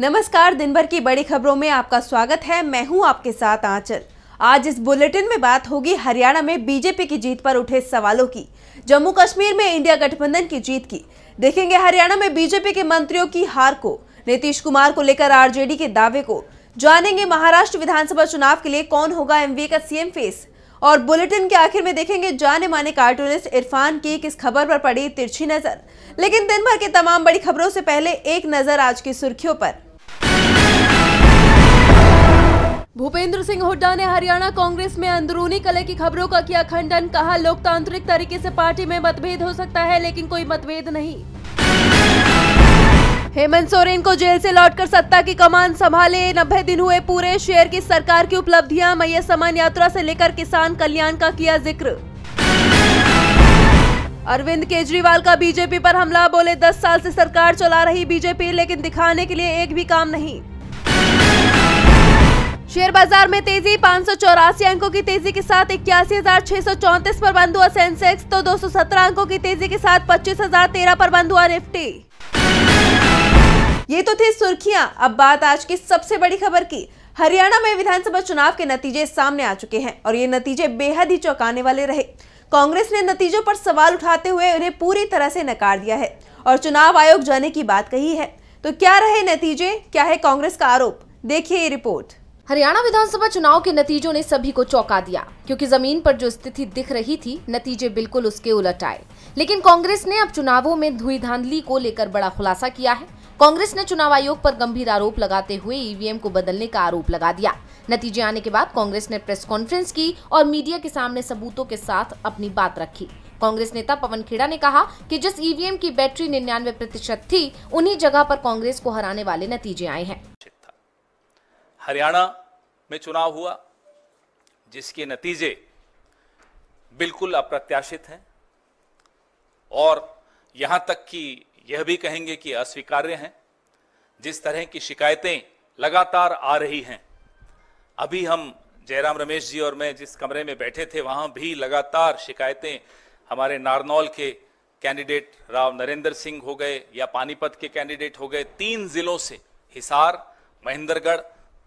नमस्कार, दिन भर की बड़ी खबरों में आपका स्वागत है। मैं हूं आपके साथ आंचल। आज इस बुलेटिन में बात होगी हरियाणा में बीजेपी की जीत पर उठे सवालों की, जम्मू कश्मीर में इंडिया गठबंधन की जीत की, देखेंगे हरियाणा में बीजेपी के मंत्रियों की हार को, नीतीश कुमार को लेकर आरजेडी के दावे को, जानेंगे महाराष्ट्र विधानसभा चुनाव के लिए कौन होगा एमवीए का सीएम फेस, और बुलेटिन के आखिर में देखेंगे जाने माने कार्टूनिस्ट इरफान की किस खबर पर पड़ी तिरछी नजर। लेकिन दिन भर के तमाम बड़ी खबरों से पहले एक नजर आज की सुर्खियों पर। भूपेंद्र सिंह हुड्डा ने हरियाणा कांग्रेस में अंदरूनी कलह की खबरों का किया खंडन। कहा, लोकतांत्रिक तरीके से पार्टी में मतभेद हो सकता है लेकिन कोई मतभेद नहीं। हेमंत सोरेन को जेल से लौटकर सत्ता की कमान संभाले 90 दिन हुए पूरे। शेयर की सरकार की उपलब्धियां, मैया सम्मान यात्रा से लेकर किसान कल्याण का किया जिक्र। अरविंद केजरीवाल का बीजेपी पर हमला, बोले 10 साल से सरकार चला रही बीजेपी लेकिन दिखाने के लिए एक भी काम नहीं। शेयर बाजार में तेजी, 584 अंकों की तेजी के साथ 81,634 पर बंद हुआ सेंसेक्स, तो 217 अंकों की तेजी के साथ 25,013 पर बंद हुआ निफ्टी। ये तो थी सुर्खियां। अब बात आज की सबसे बड़ी खबर की। हरियाणा में विधानसभा चुनाव के नतीजे सामने आ चुके हैं और ये नतीजे बेहद ही चौंकाने वाले रहे। कांग्रेस ने नतीजों पर सवाल उठाते हुए उन्हें पूरी तरह से नकार दिया है और चुनाव आयोग जाने की बात कही है। तो क्या रहे नतीजे, क्या है कांग्रेस का आरोप, देखिए ये रिपोर्ट। हरियाणा विधानसभा चुनाव के नतीजों ने सभी को चौंका दिया, क्योंकि जमीन पर जो स्थिति दिख रही थी नतीजे बिल्कुल उसके उलट आए। लेकिन कांग्रेस ने अब चुनावों में धुई धांधली को लेकर बड़ा खुलासा किया है। कांग्रेस ने चुनाव आयोग पर गंभीर आरोप लगाते हुए ईवीएम को बदलने का आरोप लगा दिया। नतीजे आने के बाद कांग्रेस ने प्रेस कॉन्फ्रेंस की और मीडिया के सामने सबूतों के साथ अपनी बात रखी। कांग्रेस नेता पवन खेड़ा ने कहा कि जिस ईवीएम की बैटरी 99% थी, उन्हीं जगह पर कांग्रेस को हराने वाले नतीजे आए हैं। हरियाणा में चुनाव हुआ जिसके नतीजे बिल्कुल अप्रत्याशित हैं और यहां तक कि यह भी कहेंगे कि अस्वीकार्य हैं। जिस तरह की शिकायतें लगातार आ रही हैं, अभी हम जयराम रमेश जी और मैं जिस कमरे में बैठे थे वहां भी लगातार शिकायतें हमारे नारनौल के कैंडिडेट राव नरेंद्र सिंह हो गए या पानीपत के कैंडिडेट हो गए, 3 जिलों से हिसार, महेंद्रगढ़,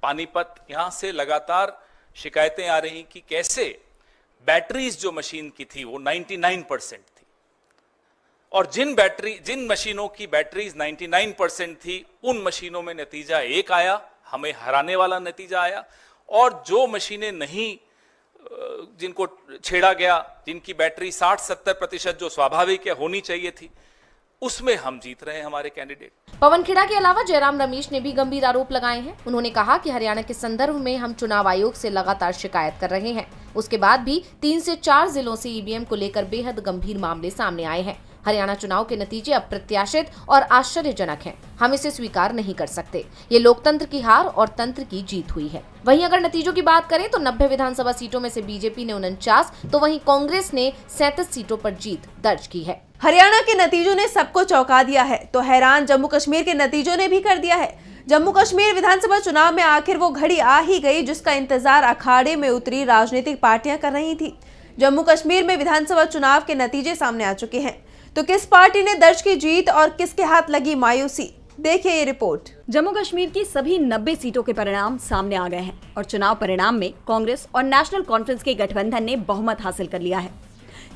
पानीपत, यहां से लगातार शिकायतें आ रही कि कैसे बैटरीज जो मशीन की थी वो 99% थी और जिन मशीनों की बैटरीज 99% थी उन मशीनों में नतीजा एक आया, हमें हराने वाला नतीजा आया, और जो मशीनें नहीं, जिनको छेड़ा गया, जिनकी बैटरी 60-70% जो स्वाभाविक है होनी चाहिए थी, उसमें हम जीत रहे हैं हमारे कैंडिडेट। पवन खेड़ा के अलावा जयराम रमेश ने भी गंभीर आरोप लगाए हैं। उन्होंने कहा कि हरियाणा के संदर्भ में हम चुनाव आयोग से लगातार शिकायत कर रहे हैं। उसके बाद भी 3 से 4 जिलों से ईवीएम को लेकर बेहद गंभीर मामले सामने आए हैं। हरियाणा चुनाव के नतीजे अप्रत्याशित और आश्चर्यजनक हैं। हम इसे स्वीकार नहीं कर सकते। ये लोकतंत्र की हार और तंत्र की जीत हुई है। वहीं अगर नतीजों की बात करें तो 90 विधानसभा सीटों में से बीजेपी ने 49, तो वहीं कांग्रेस ने 37 सीटों पर जीत दर्ज की है। हरियाणा के नतीजों ने सबको चौंका दिया है, तो हैरान जम्मू कश्मीर के नतीजों ने भी कर दिया है। जम्मू कश्मीर विधानसभा चुनाव में आखिर वो घड़ी आ ही गई जिसका इंतजार अखाड़े में उतरी राजनीतिक पार्टियां कर रही थी। जम्मू कश्मीर में विधानसभा चुनाव के नतीजे सामने आ चुके हैं, तो किस पार्टी ने दर्ज की जीत और किसके हाथ लगी मायूसी, देखिए ये रिपोर्ट। जम्मू कश्मीर की सभी 90 सीटों के परिणाम सामने आ गए हैं और चुनाव परिणाम में कांग्रेस और नेशनल कॉन्फ्रेंस के गठबंधन ने बहुमत हासिल कर लिया है।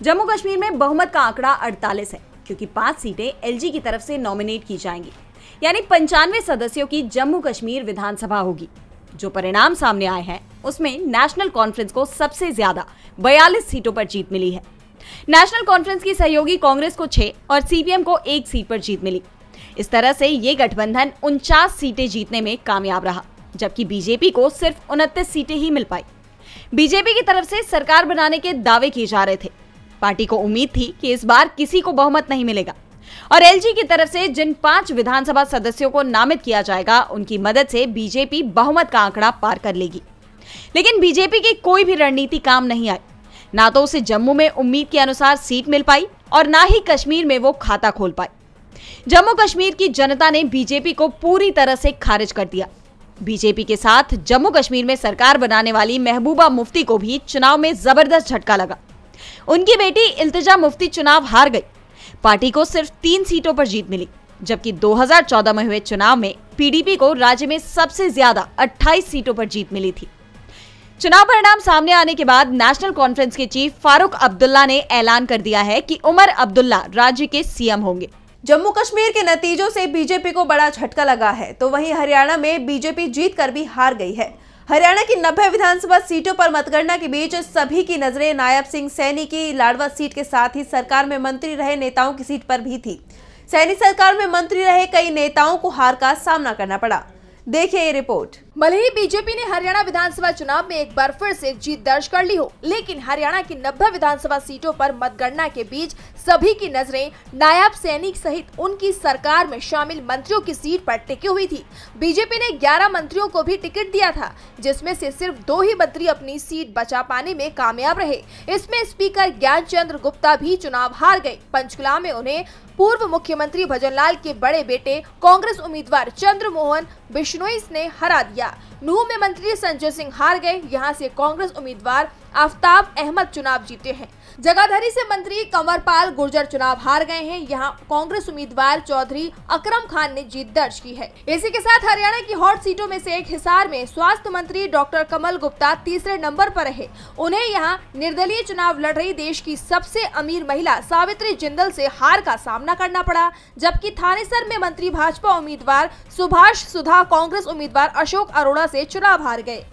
जम्मू कश्मीर में बहुमत का आंकड़ा 48 है, क्योंकि 5 सीटें एलजी की तरफ से नॉमिनेट की जाएंगी, यानी 95 सदस्यों की जम्मू कश्मीर विधानसभा होगी। जो परिणाम सामने आए हैं उसमें नेशनल कॉन्फ्रेंस को सबसे ज्यादा 42 सीटों पर जीत मिली है। नेशनल कॉन्फ्रेंस की सहयोगी कांग्रेस को 6 और सीपीएम को 1 सीट पर जीत मिली। इस तरह से ये गठबंधन 49 सीटें जीतने में कामयाब रहा, जबकि बीजेपी को सिर्फ 29 सीटें ही मिल पाई। बीजेपी की तरफ से सरकार बनाने के दावे किए जा रहे थे। पार्टी को उम्मीद थी कि इस बार किसी को बहुमत नहीं मिलेगा और एलजी की तरफ से जिन 5 विधानसभा सदस्यों को नामित किया जाएगा उनकी मदद से बीजेपी बहुमत का आंकड़ा पार कर लेगी। लेकिन बीजेपी की कोई भी रणनीति काम नहीं आई। ना तो उसे जम्मू में उम्मीद के अनुसार सीट मिल पाई और ना ही कश्मीर में वो खाता खोल पाई। जम्मू कश्मीर की जनता ने बीजेपी को पूरी तरह से खारिज कर दिया। बीजेपी के साथ जम्मू कश्मीर में सरकार बनाने वाली महबूबा मुफ्ती को भी चुनाव में जबरदस्त झटका लगा। उनकी बेटी इल्तिजा मुफ्ती चुनाव हार गई। पार्टी को सिर्फ 3 सीटों पर जीत मिली। जबकि 2014 में हुए चुनाव में पीडीपी को राज्य में सबसे ज्यादा 28 सीटों पर जीत मिली थी। चुनाव परिणाम सामने आने के बाद नेशनल कॉन्फ्रेंस के चीफ फारूक अब्दुल्ला ने ऐलान कर दिया है कि उमर अब्दुल्ला राज्य के सीएम होंगे। जम्मू कश्मीर के नतीजों से बीजेपी को बड़ा झटका लगा है, तो वहीं हरियाणा में बीजेपी जीत कर भी हार गई है। हरियाणा की 90 विधानसभा सीटों पर मतगणना के बीच सभी की नजरें नायब सिंह सैनी की लाडवा सीट के साथ ही सरकार में मंत्री रहे नेताओं की सीट पर भी थी। सैनी सरकार में मंत्री रहे कई नेताओं को हार का सामना करना पड़ा। देखिए ये रिपोर्ट। भले ही बीजेपी ने हरियाणा विधानसभा चुनाव में एक बार फिर से जीत दर्ज कर ली हो, लेकिन हरियाणा की 90 विधानसभा सीटों पर मतगणना के बीच सभी की नजरें नायब सैनी सहित उनकी सरकार में शामिल मंत्रियों की सीट पर टिकी हुई थी। बीजेपी ने 11 मंत्रियों को भी टिकट दिया था, जिसमें से सिर्फ 2 ही मंत्री अपनी सीट बचा पाने में कामयाब रहे। इसमें स्पीकर ज्ञानचंद्र गुप्ता भी चुनाव हार गए। पंचकुला में उन्हें पूर्व मुख्यमंत्री भजनलाल के बड़े बेटे कांग्रेस उम्मीदवार चंद्रमोहन बिश्नोई ने हरा दिया। नूह में मंत्री संजय सिंह हार गए। यहां से कांग्रेस उम्मीदवार आफ्ताब अहमद चुनाव जीते हैं। जगाधरी से मंत्री कंवरपाल गुर्जर चुनाव हार गए हैं। यहां कांग्रेस उम्मीदवार चौधरी अकरम खान ने जीत दर्ज की है। इसी के साथ हरियाणा की हॉट सीटों में से एक हिसार में स्वास्थ्य मंत्री डॉक्टर कमल गुप्ता तीसरे नंबर पर रहे। उन्हें यहां निर्दलीय चुनाव लड़ रही देश की सबसे अमीर महिला सावित्री जिंदल से हार का सामना करना पड़ा, जबकि थानेसर में मंत्री भाजपा उम्मीदवार सुभाष सुधा कांग्रेस उम्मीदवार अशोक अरोड़ा से चुनाव हार गए।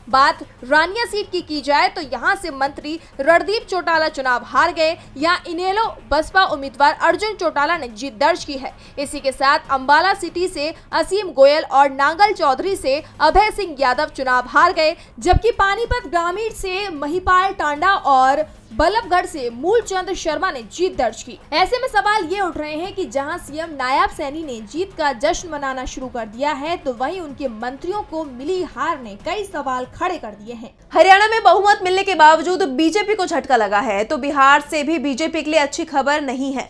बात रानिया सीट की जाए तो यहां से मंत्री रणदीप चौटाला चुनाव हार गए। यहां इनेलो बसपा उम्मीदवार अर्जुन चौटाला ने जीत दर्ज की है। इसी के साथ अंबाला सिटी से असीम गोयल और नांगल चौधरी से अभय सिंह यादव चुनाव हार गए, जबकि पानीपत ग्रामीण से महिपाल टांडा और बल्लभगढ़ से मूलचंद शर्मा ने जीत दर्ज की। ऐसे में सवाल ये उठ रहे हैं कि जहां सीएम नायब सैनी ने जीत का जश्न मनाना शुरू कर दिया है, तो वहीं उनके मंत्रियों को मिली हार ने कई सवाल खड़े कर दिए हैं। हरियाणा में बहुमत मिलने के बावजूद बीजेपी को झटका लगा है, तो बिहार से भी बीजेपी के लिए अच्छी खबर नहीं है।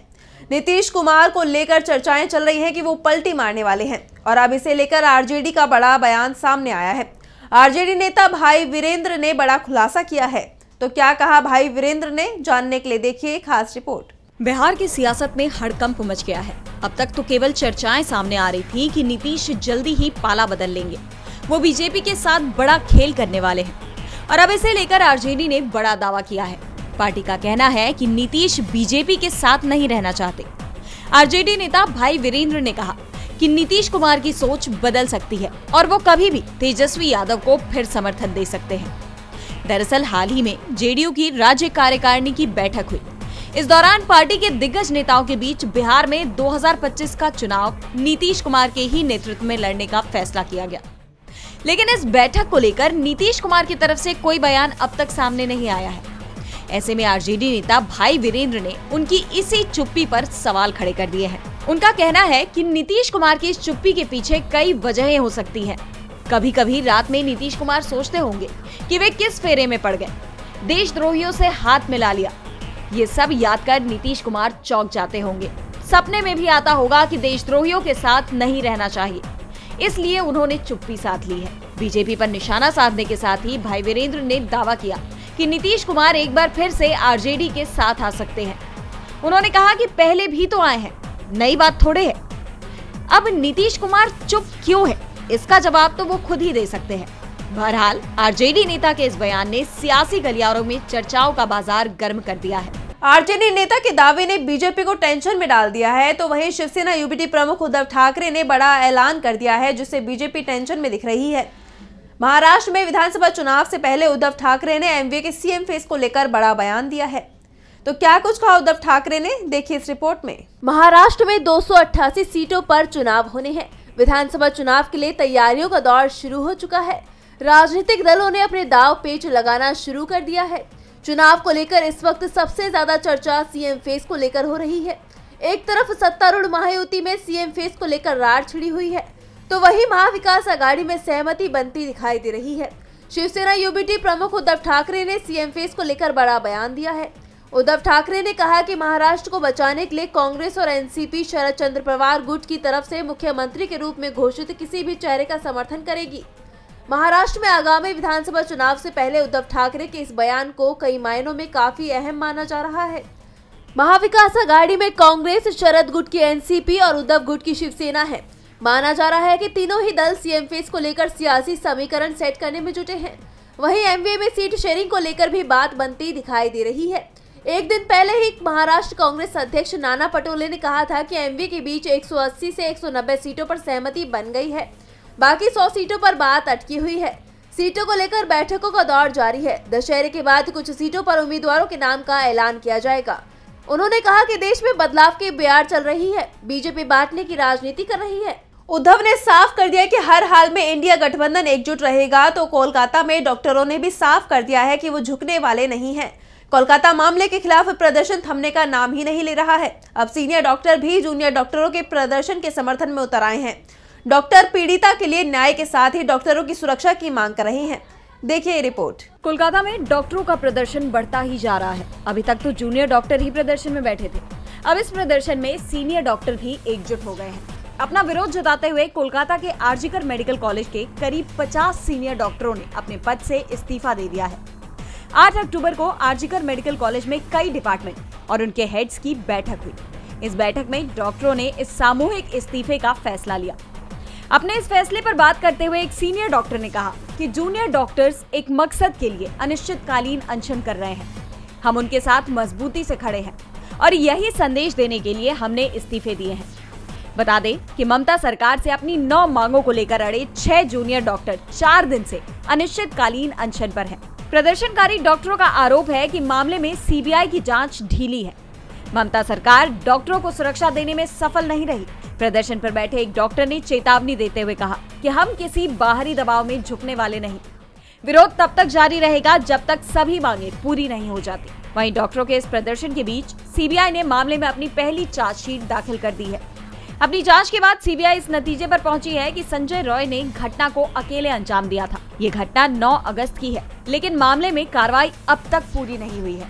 नीतीश कुमार को लेकर चर्चाएं चल रही हैं कि वो पलटी मारने वाले हैं, और अब इसे लेकर आरजेडी का बड़ा बयान सामने आया है। आरजेडी नेता भाई वीरेंद्र ने बड़ा खुलासा किया है। तो क्या कहा भाई वीरेंद्र ने, जानने के लिए देखिए खास रिपोर्ट। बिहार की सियासत में हड़कंप मच गया है। अब तक तो केवल चर्चाएं सामने आ रही थी कि नीतीश जल्दी ही पाला बदल लेंगे, वो बीजेपी के साथ बड़ा खेल करने वाले हैं, और अब इसे लेकर आरजेडी ने बड़ा दावा किया है। पार्टी का कहना है कि नीतीश बीजेपी के साथ नहीं रहना चाहते। आरजेडी नेता भाई वीरेंद्र ने कहा कि नीतीश कुमार की सोच बदल सकती है और वो कभी भी तेजस्वी यादव को फिर समर्थन दे सकते हैं। दरअसल हाल ही में जेडीयू की राज्य कार्यकारिणी की बैठक हुई। इस दौरान पार्टी के दिग्गज नेताओं के बीच बिहार में 2025 का चुनाव नीतीश कुमार के ही नेतृत्व में लड़ने का फैसला किया गया, लेकिन इस बैठक को लेकर नीतीश कुमार की तरफ से कोई बयान अब तक सामने नहीं आया है। ऐसे में आरजेडी नेता भाई वीरेंद्र ने उनकी इसी चुप्पी पर सवाल खड़े कर दिए हैं। उनका कहना है कि नीतीश कुमार की इस चुप्पी के पीछे कई वजहें हो सकती हैं। कभी कभी रात में नीतीश कुमार सोचते होंगे कि वे किस फेरे में पड़ गए, देशद्रोहियों से हाथ मिला लिया। ये सब याद कर नीतीश कुमार चौंक जाते होंगे। सपने में भी आता होगा कि देशद्रोहियों के साथ नहीं रहना चाहिए, इसलिए उन्होंने चुप्पी साध ली है। बीजेपी पर निशाना साधने के साथ ही भाई वीरेंद्र ने दावा किया कि नीतीश कुमार एक बार फिर से आरजेडी के साथ आ सकते हैं। उन्होंने कहा कि पहले भी तो आए हैं, नई बात थोड़े है। अब नीतीश कुमार चुप क्यों है, इसका जवाब तो वो खुद ही दे सकते हैं। बहरहाल आरजेडी नेता के इस बयान ने सियासी गलियारों में चर्चाओं का बाजार गर्म कर दिया है। आरजेडी नेता के दावे ने बीजेपी को टेंशन में डाल दिया है, तो वहीं शिवसेना यूबीटी प्रमुख उद्धव ठाकरे ने बड़ा ऐलान कर दिया है, जिससे बीजेपी टेंशन में दिख रही है। महाराष्ट्र में विधानसभा चुनाव से पहले उद्धव ठाकरे ने एमवीए के सीएम फेस को लेकर बड़ा बयान दिया है। तो क्या कुछ कहा उद्धव ठाकरे ने, देखिए इस रिपोर्ट में। महाराष्ट्र में 288 सीटों पर चुनाव होने हैं। विधानसभा चुनाव के लिए तैयारियों का दौर शुरू हो चुका है। राजनीतिक दलों ने अपने दाव पेच लगाना शुरू कर दिया है। चुनाव को लेकर इस वक्त सबसे ज्यादा चर्चा सीएम फेस को लेकर हो रही है। एक तरफ सत्तारूढ़ महायुति में सीएम फेस को लेकर रार छिड़ी हुई है, तो वहीं महाविकास आघाड़ी में सहमति बनती दिखाई दे रही है। शिवसेना यूबीटी प्रमुख उद्धव ठाकरे ने सीएम फेस को लेकर बड़ा बयान दिया है। उद्धव ठाकरे ने कहा कि महाराष्ट्र को बचाने के लिए कांग्रेस और एनसीपी शरद चंद्र पवार गुट की तरफ से मुख्यमंत्री के रूप में घोषित किसी भी चेहरे का समर्थन करेगी। महाराष्ट्र में आगामी विधानसभा चुनाव से पहले उद्धव ठाकरे के इस बयान को कई मायनों में काफी अहम माना जा रहा है। महाविकास आघाड़ी में कांग्रेस, शरद गुट की एनसीपी और उद्धव गुट की शिवसेना है। माना जा रहा है कि तीनों ही दल सीएम फेस को लेकर सियासी समीकरण सेट करने में जुटे हैं। वहीं एमवीए में सीट शेयरिंग को लेकर भी बात बनती दिखाई दे रही है। एक दिन पहले ही महाराष्ट्र कांग्रेस अध्यक्ष नाना पटोले ने कहा था कि एमवीए के बीच 180 से 190 सीटों पर सहमति बन गई है, बाकी 100 सीटों पर बात अटकी हुई है। सीटों को लेकर बैठकों का दौर जारी है। दशहरे के बाद कुछ सीटों पर उम्मीदवारों के नाम का ऐलान किया जाएगा। उन्होंने कहा कि देश में बदलाव की बयार चल रही है, बीजेपी बांटने की राजनीति कर रही है। उद्धव ने साफ कर दिया कि हर हाल में इंडिया गठबंधन एकजुट रहेगा। तो कोलकाता में डॉक्टरों ने भी साफ कर दिया है कि वो झुकने वाले नहीं हैं। कोलकाता मामले के खिलाफ प्रदर्शन थमने का नाम ही नहीं ले रहा है। अब सीनियर डॉक्टर भी जूनियर डॉक्टरों के प्रदर्शन के समर्थन में उतर आए हैं। डॉक्टर पीड़िता के लिए न्याय के साथ ही डॉक्टरों की सुरक्षा की मांग कर रहे हैं। देखिए ये रिपोर्ट। कोलकाता में डॉक्टरों का प्रदर्शन बढ़ता ही जा रहा है। अभी तक तो जूनियर डॉक्टर ही प्रदर्शन में बैठे थे, अब इस प्रदर्शन में सीनियर डॉक्टर भी एकजुट हो गए हैं। अपना विरोध जताते हुए कोलकाता के आरजीकर मेडिकल कॉलेज के करीब 50 सीनियर डॉक्टरों ने अपने पद से इस्तीफा दे दिया है। 8 अक्टूबर को आरजीकर मेडिकल कॉलेज में कई डिपार्टमेंट और उनके हेड्स की बैठक हुई। इस बैठक में डॉक्टरों ने इस सामूहिक इस्तीफे का फैसला लिया। अपने इस फैसले पर बात करते हुए एक सीनियर डॉक्टर ने कहा कि जूनियर डॉक्टर्स एक मकसद के लिए अनिश्चितकालीन अनशन कर रहे हैं। हम उनके साथ मजबूती से खड़े हैं और यही संदेश देने के लिए हमने इस्तीफे दिए हैं। बता दें कि ममता सरकार से अपनी 9 मांगों को लेकर अड़े 6 जूनियर डॉक्टर 4 दिन से अनिश्चितकालीन अनशन पर हैं। प्रदर्शनकारी डॉक्टरों का आरोप है कि मामले में सीबीआई की जांच ढीली है। ममता सरकार डॉक्टरों को सुरक्षा देने में सफल नहीं रही। प्रदर्शन पर बैठे एक डॉक्टर ने चेतावनी देते हुए कहा कि हम किसी बाहरी दबाव में झुकने वाले नहीं। विरोध तब तक जारी रहेगा जब तक सभी मांगे पूरी नहीं हो जाती। वहीं डॉक्टरों के इस प्रदर्शन के बीच सीबीआई ने मामले में अपनी पहली चार्जशीट दाखिल कर दी है। अपनी जांच के बाद सीबीआई इस नतीजे पर पहुंची है कि संजय रॉय ने घटना को अकेले अंजाम दिया था। ये घटना 9 अगस्त की है, लेकिन मामले में कार्रवाई अब तक पूरी नहीं हुई है।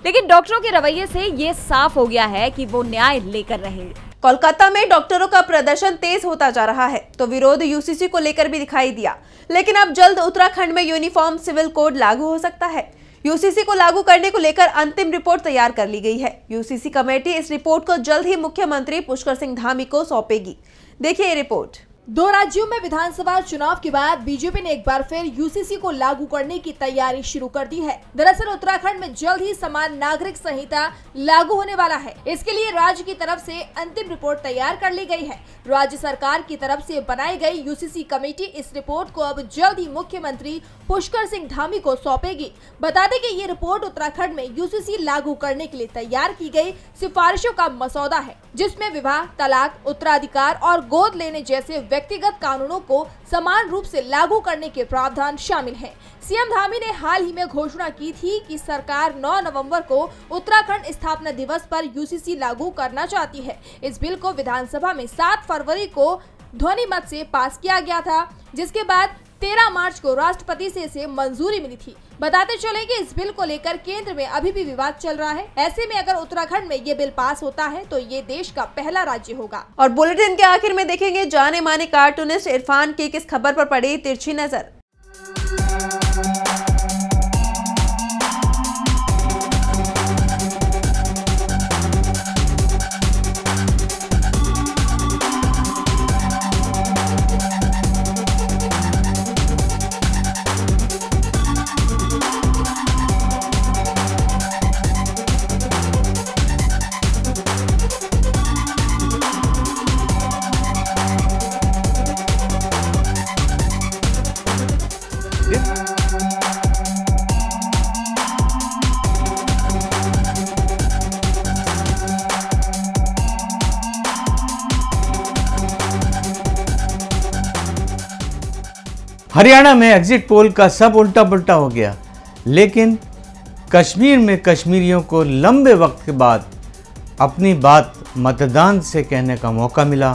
लेकिन डॉक्टरों के रवैये से ये साफ हो गया है कि वो न्याय लेकर रहेंगे। कोलकाता में डॉक्टरों का प्रदर्शन तेज होता जा रहा है, तो विरोध यूसीसी को लेकर भी दिखाई दिया। लेकिन अब जल्द उत्तराखंड में यूनिफॉर्म सिविल कोड लागू हो सकता है। यूसीसी को लागू करने को लेकर अंतिम रिपोर्ट तैयार कर ली गई है। यूसीसी कमेटी इस रिपोर्ट को जल्द ही मुख्यमंत्री पुष्कर सिंह धामी को सौंपेगी। देखिए ये रिपोर्ट। 2 राज्यों में विधानसभा चुनाव के बाद बीजेपी ने एक बार फिर यूसीसी को लागू करने की तैयारी शुरू कर दी है। दरअसल उत्तराखंड में जल्द ही समान नागरिक संहिता लागू होने वाला है। इसके लिए राज्य की तरफ से अंतिम रिपोर्ट तैयार कर ली गई है। राज्य सरकार की तरफ से बनाई गई यूसीसी कमेटी इस रिपोर्ट को अब जल्द ही मुख्यमंत्री पुष्कर सिंह धामी को सौंपेगी। बता दें कि ये रिपोर्ट उत्तराखंड में यूसीसी लागू करने के लिए तैयार की गई सिफारिशों का मसौदा है, जिसमें विवाह, तलाक, उत्तराधिकार और गोद लेने जैसे व्यक्तिगत कानूनों को समान रूप से लागू करने के प्रावधान शामिल हैं। सीएम धामी ने हाल ही में घोषणा की थी कि सरकार 9 नवंबर को उत्तराखंड स्थापना दिवस पर यूसीसी लागू करना चाहती है। इस बिल को विधानसभा में 7 फरवरी को ध्वनि मत से पास किया गया था, जिसके बाद 13 मार्च को राष्ट्रपति से इसे मंजूरी मिली थी। बताते चले कि इस बिल को लेकर केंद्र में अभी भी विवाद चल रहा है। ऐसे में अगर उत्तराखंड में ये बिल पास होता है तो ये देश का पहला राज्य होगा। और बुलेटिन के आखिर में देखेंगे जाने माने कार्टूनिस्ट इरफान की किस खबर पर पड़ी तिरछी नजर। हरियाणा में एग्जिट पोल का सब उल्टा पुल्टा हो गया, लेकिन कश्मीर में कश्मीरियों को लंबे वक्त के बाद अपनी बात मतदान से कहने का मौका मिला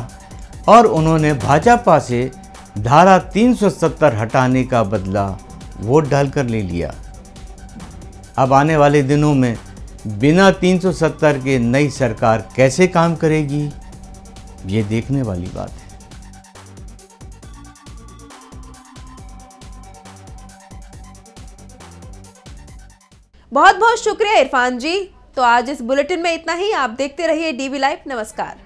और उन्होंने भाजपा से धारा 370 हटाने का बदला वोट डालकर ले लिया। अब आने वाले दिनों में बिना 370 के नई सरकार कैसे काम करेगी, ये देखने वाली बात है। बहुत बहुत शुक्रिया इरफान जी। तो आज इस बुलेटिन में इतना ही। आप देखते रहिए डीवी लाइव। नमस्कार।